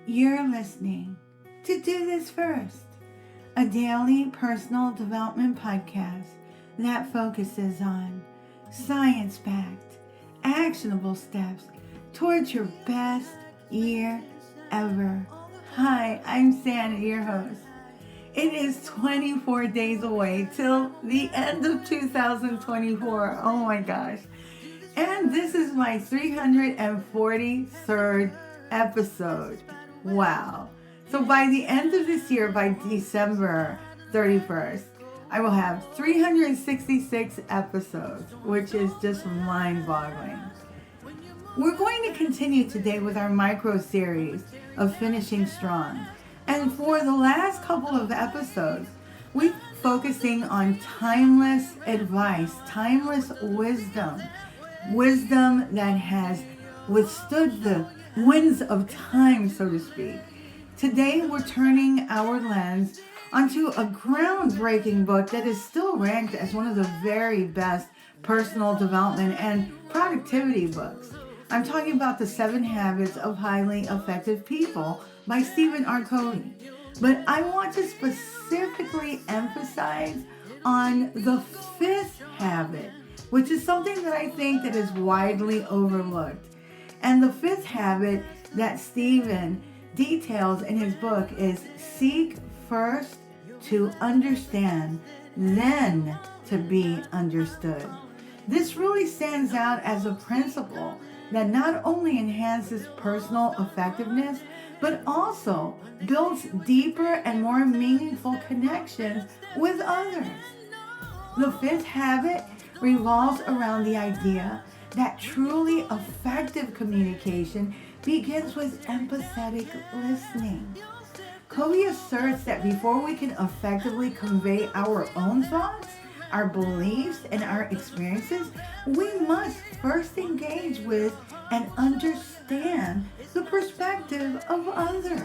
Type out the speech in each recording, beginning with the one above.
You're listening to Do This First, a daily personal development podcast that focuses on science-backed, actionable steps towards your best year ever. Hi, I'm Sandy, your host. It is 24 days away till the end of 2024. Oh my gosh. And this is my 343rd episode. Wow. So by the end of this year, by December 31st, I will have 366 episodes, which is just mind-boggling. We're going to continue today with our micro series of Finishing Strong. And for the last couple of episodes, we're focusing on timeless advice, timeless wisdom that has withstood the winds of time, so to speak. Today, we're turning our lens onto a groundbreaking book that is still ranked as one of the very best personal development and productivity books. I'm talking about The 7 Habits of Highly Effective People by Stephen R. Covey. But I want to specifically emphasize on the 5th habit, which is something that I think that is widely overlooked. And the 5th habit that Stephen details in his book is seek first to understand, then to be understood. This really stands out as a principle that not only enhances personal effectiveness, but also builds deeper and more meaningful connections with others. The 5th habit revolves around the idea that truly effective communication begins with empathetic listening. Covey asserts that before we can effectively convey our own thoughts, our beliefs, and our experiences, we must first engage with and understand the perspective of others.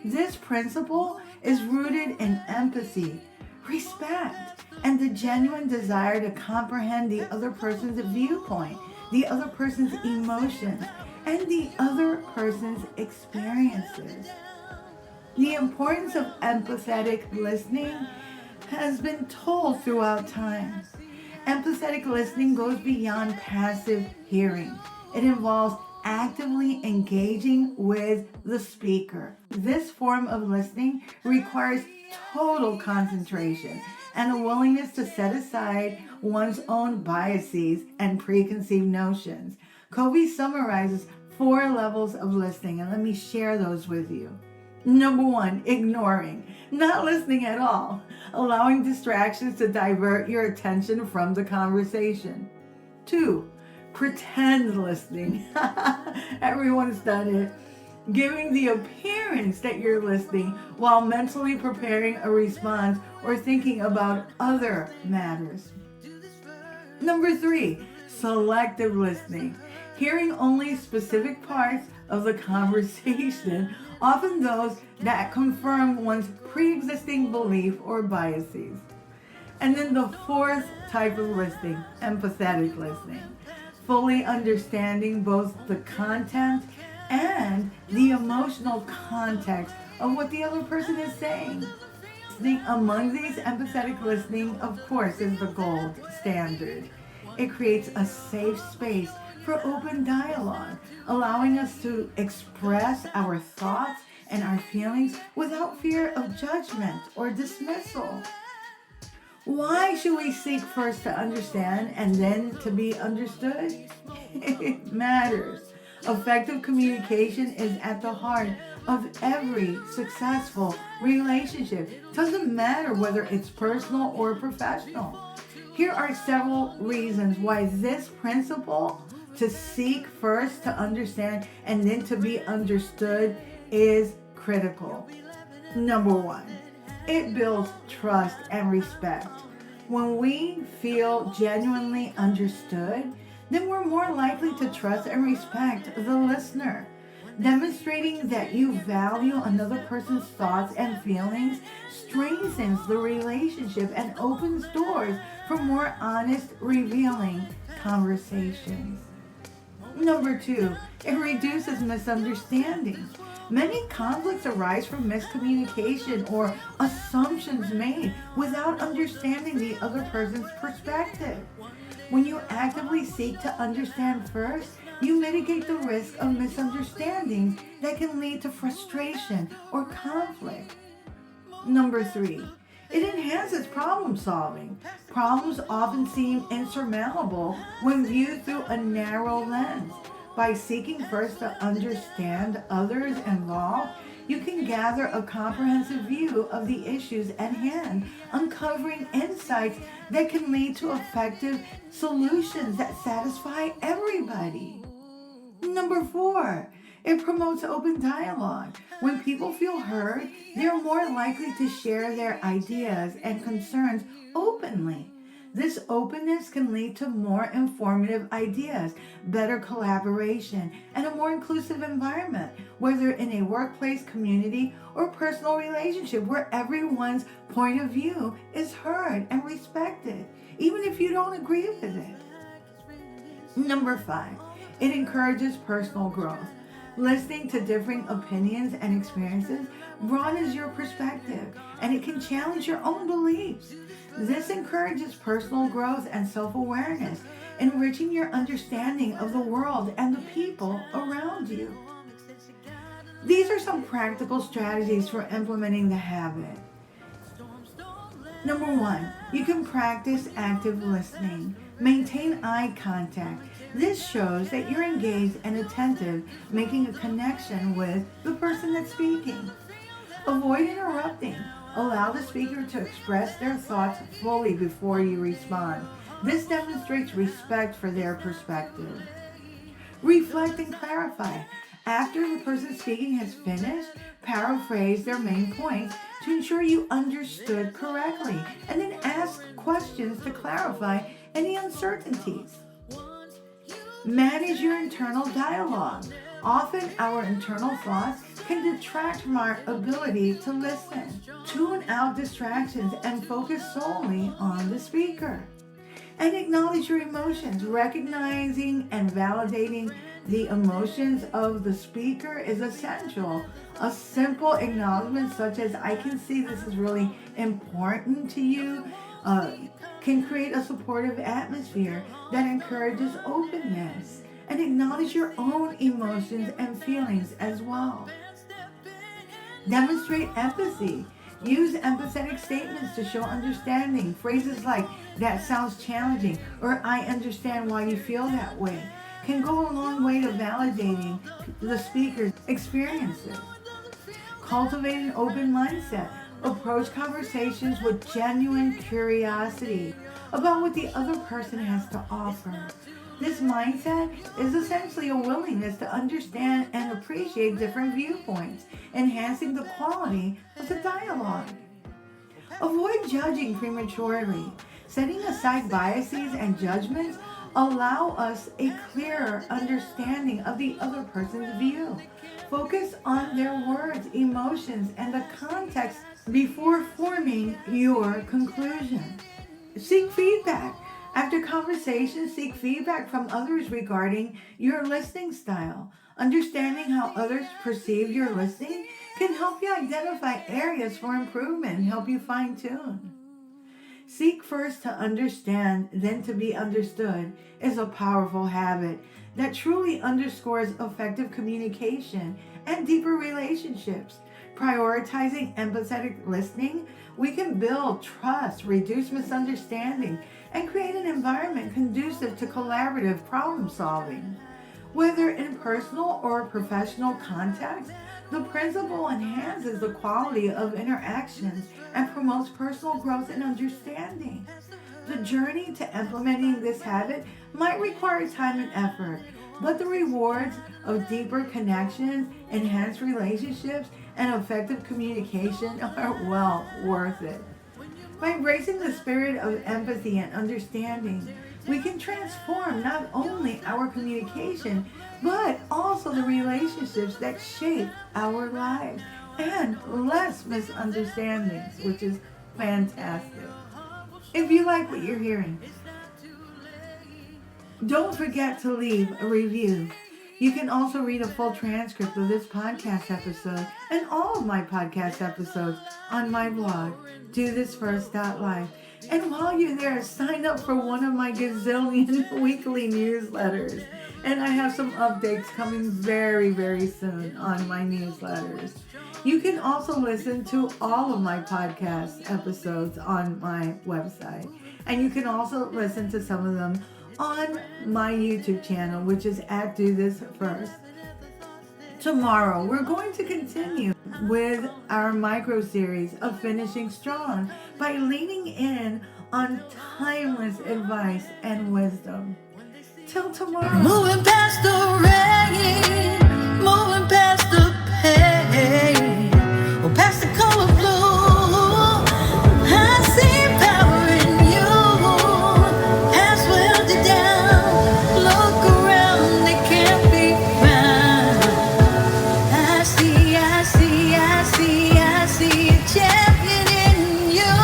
This principle is rooted in empathy, respect, and the genuine desire to comprehend the other person's viewpoint, the other person's emotions, and the other person's experiences. The importance of empathetic listening has been told throughout time. Empathetic listening goes beyond passive hearing. It involves actively engaging with the speaker. This form of listening requires total concentration and a willingness to set aside one's own biases and preconceived notions. Covey summarizes 4 levels of listening, and let me share those with you. Number 1, ignoring, not listening at all, allowing distractions to divert your attention from the conversation. 2, pretend listening. Everyone's done it. Giving the appearance that you're listening while mentally preparing a response or thinking about other matters. Number 3, selective listening. Hearing only specific parts of the conversation, often those that confirm one's pre-existing belief or biases. And then the 4th type of listening, empathetic listening. Fully understanding both the content and the emotional context of what the other person is saying. Among these, empathetic listening, of course, is the gold standard. It creates a safe space for open dialogue, allowing us to express our thoughts and our feelings without fear of judgment or dismissal. Why should we seek first to understand and then to be understood? It matters. Effective communication is at the heart of every successful relationship. It doesn't matter whether it's personal or professional. Here are several reasons why this principle to seek first to understand and then to be understood is critical. Number 1, it builds trust and respect. When we feel genuinely understood, then we're more likely to trust and respect the listener. Demonstrating that you value another person's thoughts and feelings strengthens the relationship and opens doors for more honest, revealing conversations. Number 2, it reduces misunderstandings. Many conflicts arise from miscommunication or assumptions made without understanding the other person's perspective. When you actively seek to understand first, you mitigate the risk of misunderstandings that can lead to frustration or conflict. Number 3, it enhances problem solving. Problems often seem insurmountable when viewed through a narrow lens. By seeking first to understand others involved, you can gather a comprehensive view of the issues at hand, uncovering insights that can lead to effective solutions that satisfy everybody. Number 4, it promotes open dialogue. When people feel heard, they're more likely to share their ideas and concerns openly. This openness can lead to more informative ideas, better collaboration, and a more inclusive environment, whether in a workplace, community, or personal relationship where everyone's point of view is heard and respected, even if you don't agree with it. Number 5, it encourages personal growth. Listening to differing opinions and experiences broadens your perspective, and it can challenge your own beliefs. This encourages personal growth and self-awareness, enriching your understanding of the world and the people around you. These are some practical strategies for implementing the habit. Number 1, you can practice active listening. Maintain eye contact. This shows that you're engaged and attentive, making a connection with the person that's speaking. Avoid interrupting. Allow the speaker to express their thoughts fully before you respond. This demonstrates respect for their perspective. Reflect and clarify. After the person speaking has finished, paraphrase their main points to ensure you understood correctly, and then ask questions to clarify any uncertainties. Manage your internal dialogue. Often our internal thoughts can detract from our ability to listen. Tune out distractions and focus solely on the speaker. And acknowledge your emotions. Recognizing and validating the emotions of the speaker is essential. A simple acknowledgement such as, "I can see this is really important to you," can create a supportive atmosphere that encourages openness. And acknowledge your own emotions and feelings as well. Demonstrate empathy. Use empathetic statements to show understanding. Phrases like, "That sounds challenging," or "I understand why you feel that way," can go a long way to validating the speaker's experiences. Cultivate an open mindset. Approach conversations with genuine curiosity about what the other person has to offer. This mindset is essentially a willingness to understand and appreciate different viewpoints, enhancing the quality of the dialogue. Avoid judging prematurely. Setting aside biases and judgments allow us a clearer understanding of the other person's view. Focus on their words, emotions, and the context before forming your conclusion. Seek feedback. After conversation, seek feedback from others regarding your listening style. Understanding how others perceive your listening can help you identify areas for improvement and help you fine-tune. Seek first to understand, then to be understood is a powerful habit that truly underscores effective communication and deeper relationships. Prioritizing empathetic listening, we can build trust, reduce misunderstanding, and create an environment conducive to collaborative problem solving. Whether in personal or professional context, the principle enhances the quality of interactions and promotes personal growth and understanding. The journey to implementing this habit might require time and effort, but the rewards of deeper connections, enhanced relationships, and effective communication are well worth it. By embracing the spirit of empathy and understanding, we can transform not only our communication, but also the relationships that shape our lives, and less misunderstandings, which is fantastic. If you like what you're hearing, don't forget to leave a review. You can also read a full transcript of this podcast episode and all of my podcast episodes on my blog, DoThisFirst.life. And while you're there, sign up for one of my gazillion weekly newsletters. And I have some updates coming very, very soon on my newsletters. You can also listen to all of my podcast episodes on my website. And you can also listen to some of them on my YouTube channel, which is at Do This First. Tomorrow, we're going to continue with our micro series of Finishing Strong by leaning in on timeless advice and wisdom. Till tomorrow. Moving past the rain, moving past the pain, or past the color blue. I see power in you. Has willed it down. Look around, it can't be found. I see a champion in you.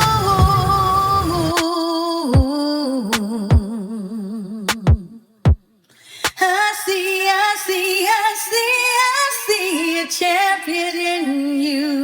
I see a champion in you.